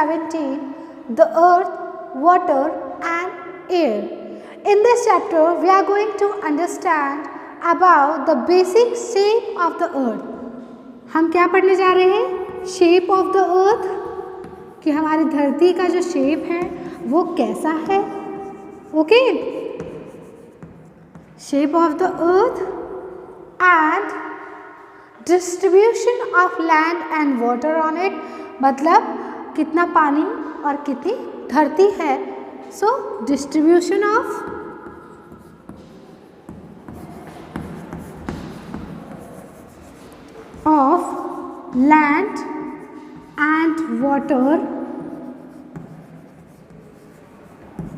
17, the earth, water and air. In this chapter, we are going to understand about the basic shape of the earth. हम क्या पढ़ने जा रहे हैं? Shape of the earth, कि हमारी धरती का जो शेप है वो कैसा है. Okay, shape of the earth and distribution of land and water on it, मतलब कितना पानी और कितनी धरती है. So distribution of land and water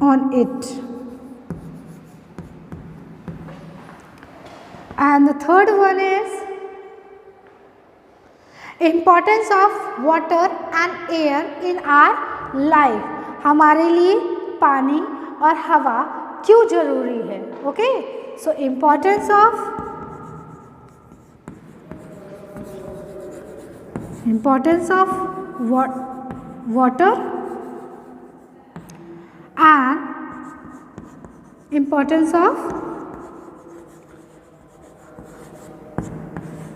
on it. And the third one is importance of water and air in our life. हमारे लिए पानी और हवा क्यों जरूरी है. Okay, so importance of water and importance of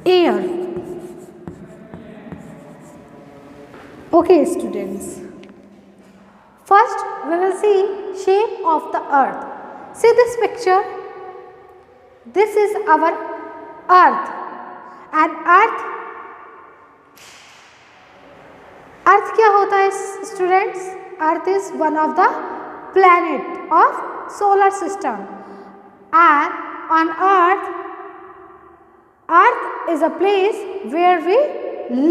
air. Okay students, first we will see shape of the earth. See this picture, this is our earth and earth क्या होता है students? Earth is one of the planet of solar system, and on earth is a place where we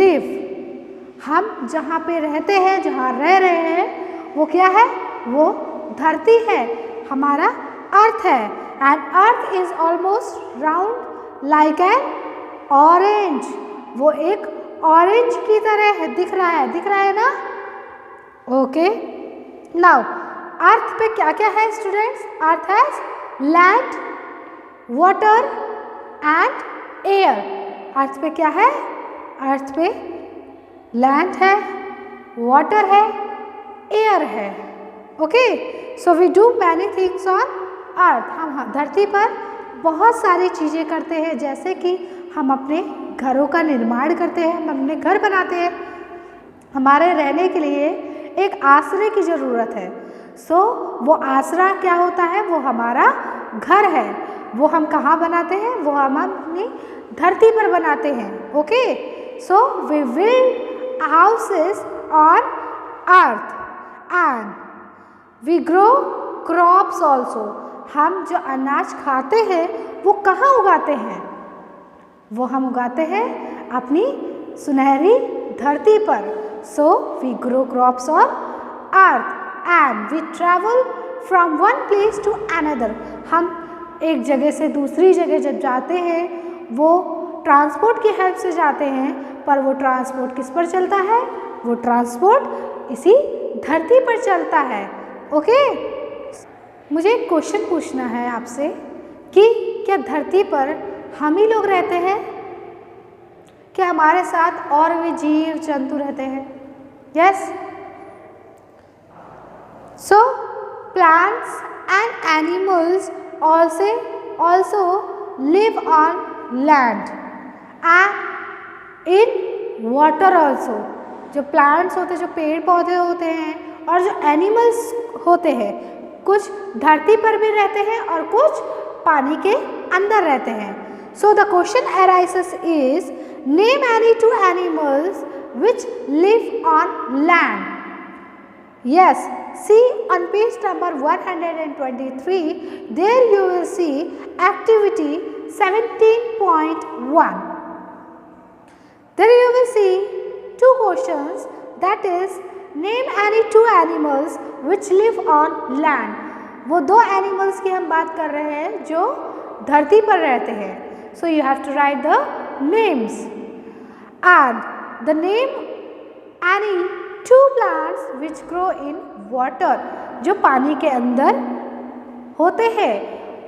live. हम जहाँ पे रहते हैं, जहाँ रह रहे हैं, वो क्या है? वो धरती है, हमारा अर्थ है. and earth is almost round like an orange. वो एक ऑरेंज की तरह है, दिख रहा है ना. ओके, नाउ अर्थ पे क्या क्या है students? Earth has land, water and air. Earth पे क्या है? अर्थ पे लैंड है, वाटर है, एयर है. Okay, so we do many things on earth. हम धरती पर बहुत सारी चीज़ें करते हैं, जैसे कि हम अपने घरों का निर्माण करते हैं, हम अपने घर बनाते हैं. हमारे रहने के लिए एक आश्रय की ज़रूरत है. सो वो आसरा क्या होता है? वो हमारा घर है. वो हम कहाँ बनाते हैं? वो हम अपनी धरती पर बनाते हैं. Okay, so we build houses on earth and we grow crops also. हम जो अनाज खाते हैं वो कहाँ उगाते हैं? वो हम उगाते हैं अपनी सुनहरी धरती पर. So we grow crops on earth and we travel from one place to another. हम एक जगह से दूसरी जगह जब जाते हैं वो ट्रांसपोर्ट की हेल्प से जाते हैं, पर वो ट्रांसपोर्ट किस पर चलता है? वो ट्रांसपोर्ट इसी धरती पर चलता है. ओके, मुझे एक क्वेश्चन पूछना है आपसे कि क्या धरती पर हम ही लोग रहते हैं? क्या हमारे साथ और भी जीव जंतु रहते हैं? Yes. So plants and animals also live on land and in water also. जो plants होते हैं, जो पेड़ पौधे होते हैं और जो animals होते हैं, कुछ धरती पर भी रहते हैं और कुछ पानी के अंदर रहते हैं. So the question arises is, name any two animals which live on land. Yes, see on page number 123, there you will see activity 17.1. There you will see two questions, that is name any two animals which live on land. वो दो animals की हम बात कर रहे हैं जो धरती पर रहते हैं. So you have to write the names and the name any two plants which grow in water. जो पानी के अंदर होते हैं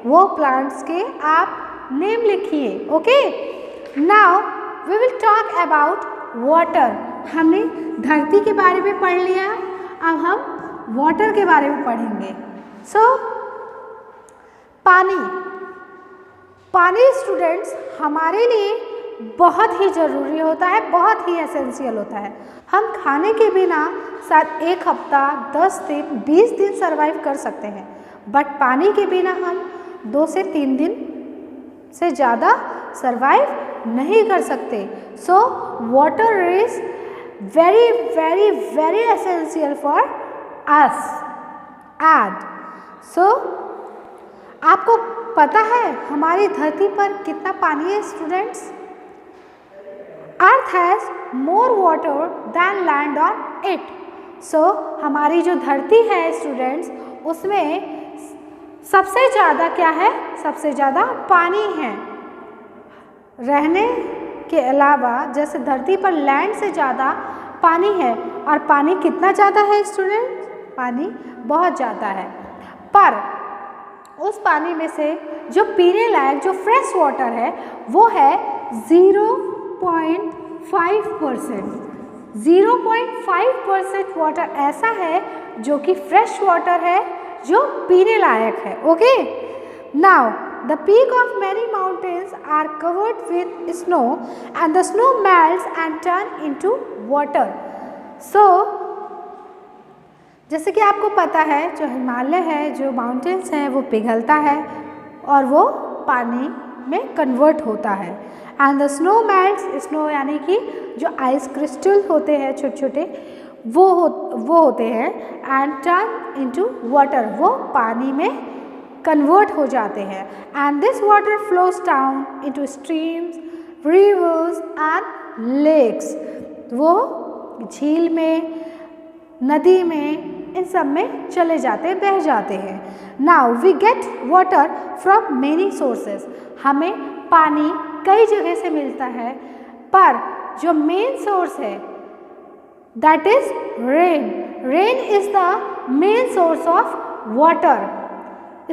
वो प्लांट्स के आप नेम लिखिए. Okay, now we will talk about water. हमने धरती के बारे में पढ़ लिया, अब हम वाटर के बारे में पढ़ेंगे। पानी स्टूडेंट्स हमारे लिए बहुत ही ज़रूरी होता है, बहुत ही एसेंशियल होता है। हम खाने के बिना शायद 1 हफ्ता, 10 दिन, 20 दिन सर्वाइव कर सकते हैं, बट पानी के बिना हम 2 से 3 दिन से ज़्यादा सर्वाइव नहीं कर सकते। So water is very very very essential for us. And so आपको पता है हमारी धरती पर कितना पानी है students? Earth has more water than land on it. So हमारी जो धरती है स्टूडेंट्स, उसमें सबसे ज़्यादा क्या है? सबसे ज़्यादा पानी है। रहने के अलावा जैसे धरती पर लैंड से ज़्यादा पानी है। और पानी कितना ज़्यादा है स्टूडेंट? पानी बहुत ज़्यादा है। पर उस पानी में से जो पीने लायक, जो फ्रेश वाटर है, वो है 0.5%। 0.5% वाटर ऐसा है जो कि फ्रेश वाटर है, जो पीने लायक है। Okay, now the peak of many mountains are covered with snow and the snow melts and turn into water. So जैसे कि आपको पता है जो हिमालय है, जो माउंटेन्स हैं, वो पिघलता है और वो पानी में कन्वर्ट होता है। And the snow melts, snow यानी कि जो आइस क्रिस्टल होते हैं छोटे छोटे, वो होते हैं। एंड टर्न इनटू वाटर, वो पानी में कन्वर्ट हो जाते हैं। And this water flows down into streams, rivers and lakes. वो झील में, नदी में, इन सब में चले जाते, बह जाते हैं। Now we get water from many sources. हमें पानी कई जगह से मिलता है, पर जो मेन सोर्स है that is rain. Rain is the main source of water.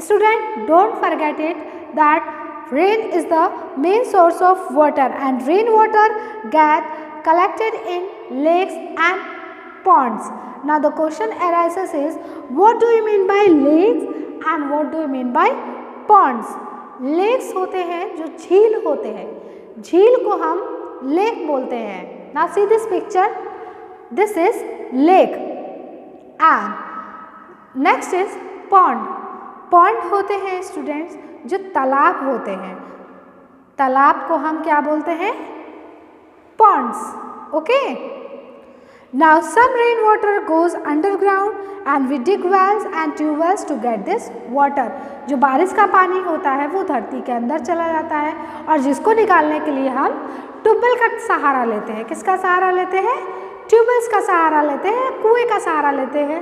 Student, don't forget it that rain is the main source of water and rain water get collected in lakes and ponds. Now the question arises is, what do you mean by lakes and what do you mean by ponds? Lakes होते हैं जो झील होते हैं, झील को हम lake बोलते हैं। Now see this picture, this is lake and next is pond. pond होते हैं स्टूडेंट्स जो तालाब होते हैं, तालाब को हम क्या बोलते हैं? ponds. Okay, now some rainwater goes underground and we dig wells and tube wells to get this water. जो बारिश का पानी होता है वो धरती के अंदर चला जाता है और जिसको निकालने के लिए हम ट्यूबवेल का सहारा लेते हैं। किसका सहारा लेते हैं? ट्यूबवेल्स का सहारा लेते हैं, कुएं का सहारा लेते हैं।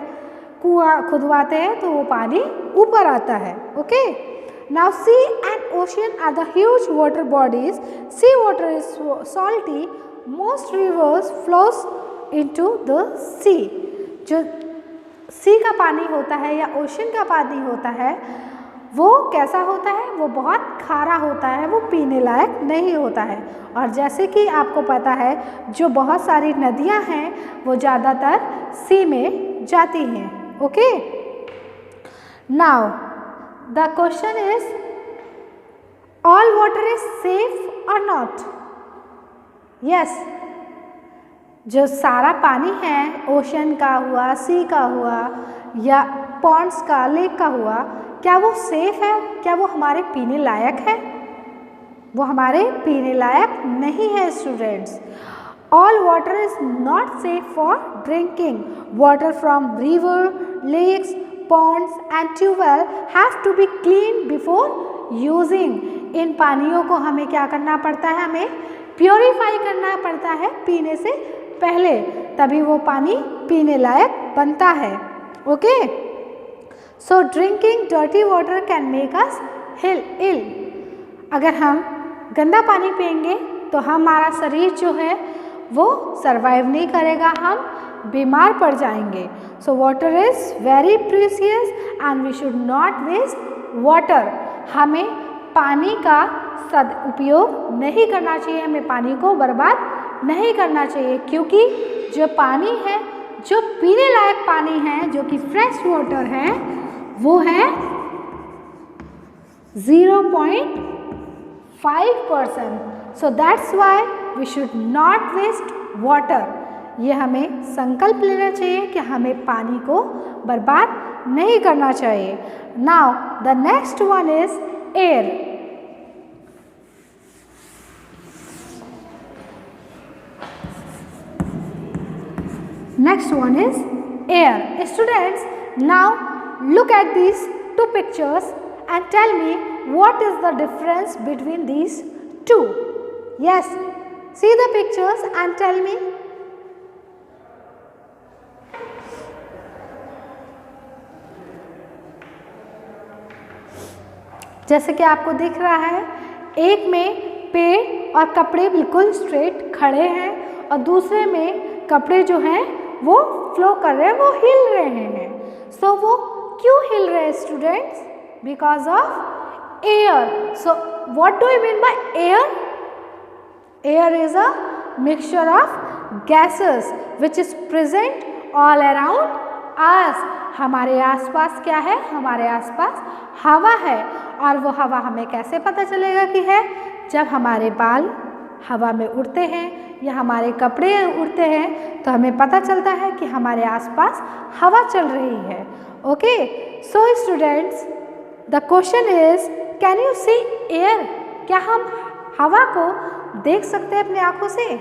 कुआं खुदवाते हैं तो वो पानी ऊपर आता है। Okay, now sea and ocean are the huge water bodies. Sea water is salty. Most rivers flows into the sea. जो सी का पानी होता है या ओशन का पानी होता है वो कैसा होता है? वो बहुत खारा होता है, वो पीने लायक नहीं होता है। और जैसे कि आपको पता है जो बहुत सारी नदियां हैं वो ज़्यादातर सी में जाती हैं। Okay, now the question is, all water is safe और नॉट? यस, जो सारा पानी है, ओशन का हुआ, सी का हुआ या पॉन्ड्स का, लेक का हुआ, क्या वो सेफ है? क्या वो हमारे पीने लायक है? वो हमारे पीने लायक नहीं है students. All water is not safe for drinking. Water from river, lakes, ponds and tubewell have to be cleaned before using. इन पानियों को हमें क्या करना पड़ता है? हमें प्योरीफाई करना पड़ता है पीने से पहले, तभी वो पानी पीने लायक बनता है। Okay, so drinking dirty water can make us ill. अगर हम गंदा पानी पिएंगे तो हमारा शरीर जो है वो सरवाइव नहीं करेगा, हम बीमार पड़ जाएंगे। So water is very precious and we should not waste water. हमें पानी का सदुपयोग नहीं करना चाहिए, हमें पानी को बर्बाद नहीं करना चाहिए, क्योंकि जो पानी है, जो पीने लायक पानी है, जो कि फ्रेश वाटर है, वो है 0.5%. So that's why we should not waste water. ये हमें संकल्प लेना चाहिए कि हमें पानी को बर्बाद नहीं करना चाहिए. Now the next one is air. Next one is air. Students, now look at these two pictures and tell me what is the difference between these two. Yes, see the pictures and tell me. जैसे कि आपको दिख रहा है, एक में पेड़ और कपड़े बिल्कुल स्ट्रेट खड़े हैं और दूसरे में कपड़े जो हैं वो फ्लो कर रहे हैं, वो हिल रहे हैं. सो वो क्यों हिल रहे हैं students? Because of air. So what do you mean by air? Air is a mixture of gases which is present all around us. हमारे आसपास क्या है? हमारे आसपास हवा है. और वो हवा हमें कैसे पता चलेगा कि है? जब हमारे बाल हवा में उड़ते हैं या हमारे कपड़े उड़ते हैं तो हमें पता चलता है कि हमारे आसपास हवा चल रही है. Okay, so students, the question is, can you see air? क्या हम हवा को देख सकते हैं अपनी आंखों से?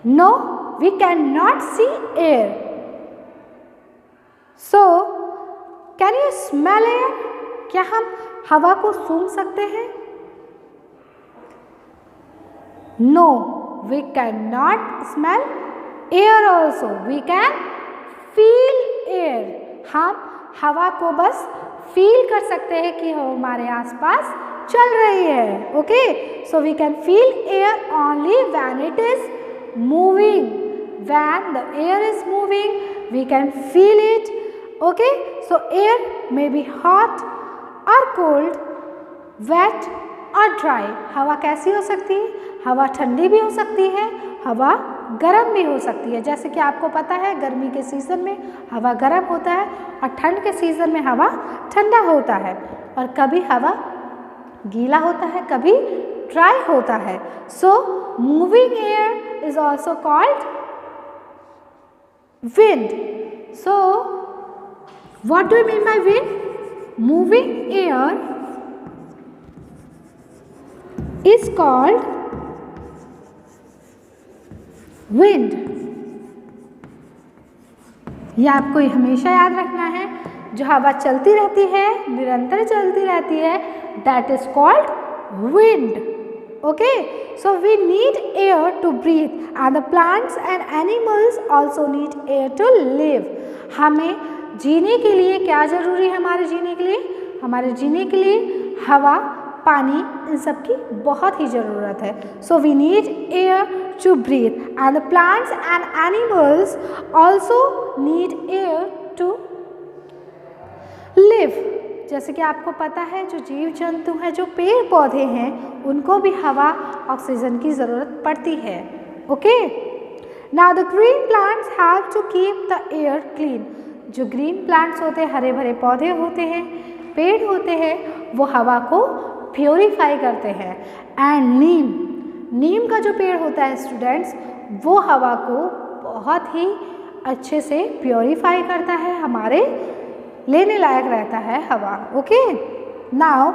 No, we can not see air. So can you smell air? क्या हम हवा को सूंघ सकते हैं? No, we cannot smell air also. We can feel air. हम हवा को बस फील कर सकते हैं कि हमारे आसपास चल रही है. Okay, so we can feel air only when it is moving. When the air is moving, we can feel it. Okay, so air may be hot or cold, wet or dry. हवा कैसी हो सकती है? हवा ठंडी भी हो सकती है, हवा गर्म भी हो सकती है. जैसे कि आपको पता है, गर्मी के सीज़न में हवा गर्म होता है और ठंड के सीज़न में हवा ठंडा होता है. और कभी हवा गीला होता है, कभी ड्राई होता है. So moving air is also called wind. So what do you mean by wind? Moving air is called wind. यह आपको हमेशा याद रखना है. जो हवा चलती रहती है, निरंतर चलती रहती है, that is called wind. Okay, so we need air to breathe and the plants and animals also need air to live. हमें जीने के लिए क्या जरूरी है? हमारे जीने के लिए, हमारे जीने के लिए हवा, पानी, इन सब की बहुत ही ज़रूरत है. So we need air to breathe and the plants and animals also need air to live. जैसे कि आपको पता है, जो जीव जंतु हैं, जो पेड़ पौधे हैं, उनको भी हवा, ऑक्सीजन की ज़रूरत पड़ती है. Okay, now the green plants have to keep the air clean. जो ग्रीन प्लांट्स होते हैं, हरे भरे पौधे होते हैं, पेड़ होते हैं, वो हवा को प्योरीफाई करते हैं. एंड नीम का जो पेड़ होता है स्टूडेंट्स, वो हवा को बहुत ही अच्छे से प्योरीफाई करता है, हमारे लेने लायक रहता है हवा. Okay, now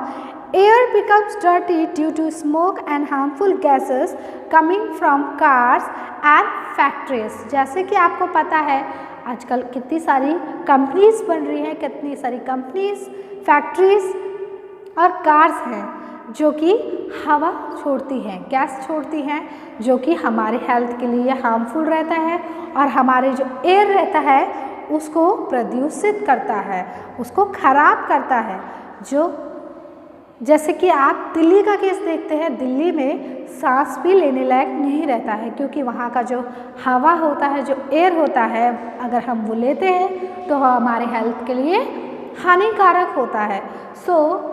air becomes dirty due to smoke and harmful gases coming from cars and factories. जैसे कि आपको पता है, आजकल कितनी सारी कंपनीज बन रही हैं, कितनी सारी कंपनीज, फैक्ट्रीज और कार्स हैं जो कि हवा छोड़ती हैं, गैस छोड़ती हैं, जो कि हमारे हेल्थ के लिए हार्मफुल रहता है और हमारे जो एयर रहता है उसको प्रदूषित करता है, उसको खराब करता है. जो जैसे कि आप दिल्ली का केस देखते हैं, दिल्ली में सांस भी लेने लायक नहीं रहता है, क्योंकि वहाँ का जो हवा होता है, जो एयर होता है, अगर हम वो लेते हैं तो हमारे हेल्थ के लिए हानिकारक होता है. सो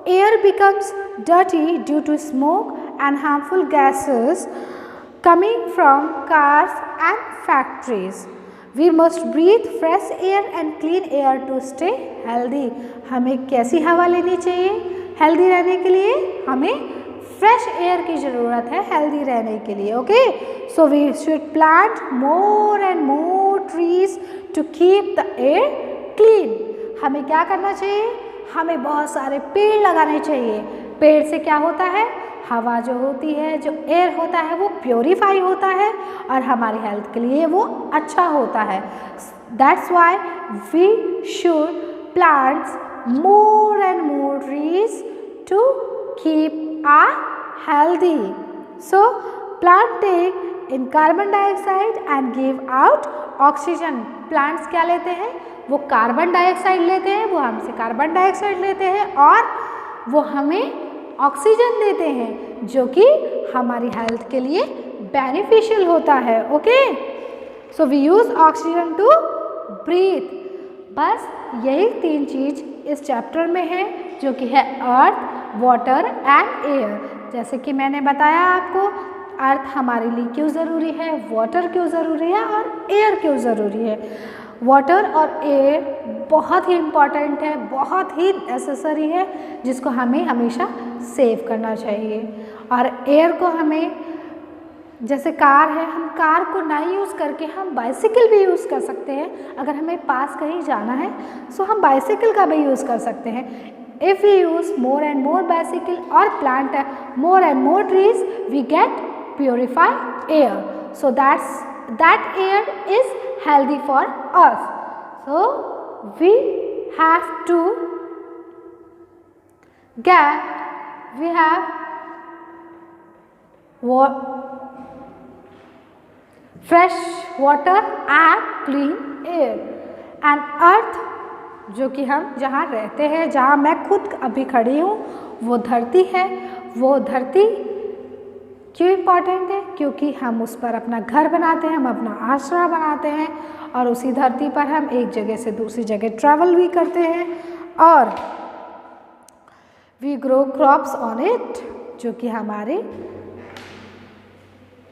air becomes dirty due to smoke and harmful gases coming from cars and factories. We must breathe fresh air and clean air to stay healthy. हमें कैसी हवा लेनी चाहिए हेल्दी रहने के लिए? हमें फ्रेश एयर की ज़रूरत है हेल्दी रहने के लिए. Okay, so we should plant more and more trees to keep the air clean. हमें क्या करना चाहिए? हमें बहुत सारे पेड़ लगाने चाहिए. पेड़ से क्या होता है? हवा जो होती है, जो एयर होता है वो प्योरीफाई होता है और हमारी हेल्थ के लिए वो अच्छा होता है. That's why we should plant more and more trees to keep our healthy. So plant take in carbon dioxide and give out oxygen. Plants क्या लेते हैं? वो कार्बन डाइऑक्साइड लेते हैं, वो हमसे कार्बन डाइऑक्साइड लेते हैं और वो हमें ऑक्सीजन देते हैं जो कि हमारी हेल्थ के लिए बेनिफिशियल होता है. Okay, so we use oxygen to breathe. बस यही 3 चीज़ इस चैप्टर में है जो कि है अर्थ, वाटर एंड एयर. जैसे कि मैंने बताया आपको अर्थ हमारे लिए क्यों ज़रूरी है, वाटर क्यों ज़रूरी है और एयर क्यों ज़रूरी है. वाटर और एयर बहुत ही इम्पॉर्टेंट है, बहुत ही नेसेसरी है जिसको हमें हमेशा सेव करना चाहिए. और एयर को हमें, जैसे कार है, हम कार को ना यूज़ करके हम बाइसिकल भी यूज़ कर सकते हैं. अगर हमें पास कहीं जाना है तो हम बाइसिकल का भी यूज़ कर सकते हैं. If we use more and more bicycle और plant more and more trees we get purified air. So that air is healthy for us. So we have fresh water and clean air. And earth जो कि हम जहाँ रहते हैं, जहाँ मैं खुद अभी खड़ी हूँ, वो धरती है. वो धरती क्यों इम्पॉर्टेंट है? क्योंकि हम उस पर अपना घर बनाते हैं, हम अपना आश्रय बनाते हैं और उसी धरती पर हम एक जगह से दूसरी जगह ट्रैवल भी करते हैं और we grow crops on it जो कि हमारे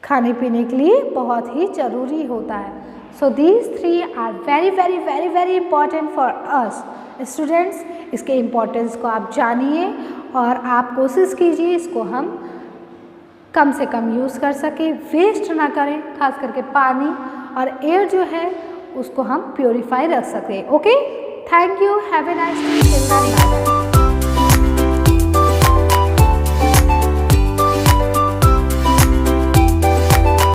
खाने पीने के लिए बहुत ही ज़रूरी होता है. So these 3 are very very very very important for us students. इसके इम्पोर्टेंस को आप जानिए और आप कोशिश कीजिए इसको हम कम से कम यूज़ कर सकें, वेस्ट ना करें, खास करके पानी और एयर जो है उसको हम प्योरीफाई रख सकें. Okay, thank you, have a nice day.